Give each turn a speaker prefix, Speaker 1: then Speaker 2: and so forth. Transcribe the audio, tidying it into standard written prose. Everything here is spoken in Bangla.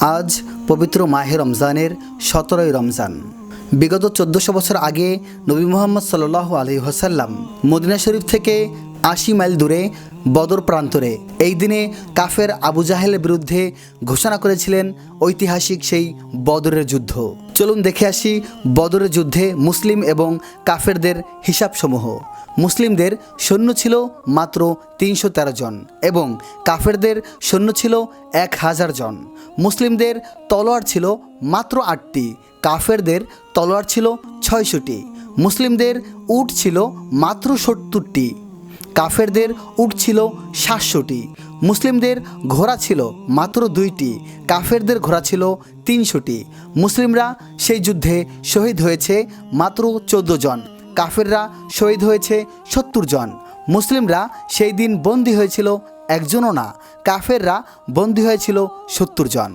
Speaker 1: আজ পবিত্র মাহে রমজানের 17ই রমজান। বিগত 1400 বছর আগে নবী মুহাম্মদ সাল্লাল্লাহু আলাইহি ওয়াসাল্লাম মদিনা শরীফ থেকে 80 মাইল দূরে বদর প্রান্তরে এই দিনে কাফের আবু জাহেলের বিরুদ্ধে ঘোষণা করেছিলেন ঐতিহাসিক সেই বদরের যুদ্ধ। চলুন দেখে আসি বদরের যুদ্ধে মুসলিম এবং কাফেরদের হিসাবসমূহ। মুসলিমদের সৈন্য ছিল মাত্র 313 জন এবং কাফেরদের সৈন্য ছিল 1000 জন। মুসলিমদের তলোয়ার ছিল মাত্র 8টি, কাফেরদের তলোয়ার ছিল 600টি। মুসলিমদের উট ছিল মাত্র 70টি, কাফেরদের উট ছিল 700টি। মুসলিমদের ঘোড়া ছিল মাত্র 2টি, কাফেরদের ঘোড়া ছিল 300টি। মুসলিমরা সেই যুদ্ধে শহীদ হয়েছে মাত্র 14 জন, কাফেররা শহীদ হয়েছে 70 জন। মুসলিমরা সেই দিন বন্দী হয়েছিল একজনও না, কাফেররা বন্দী হয়েছিল 70 জন।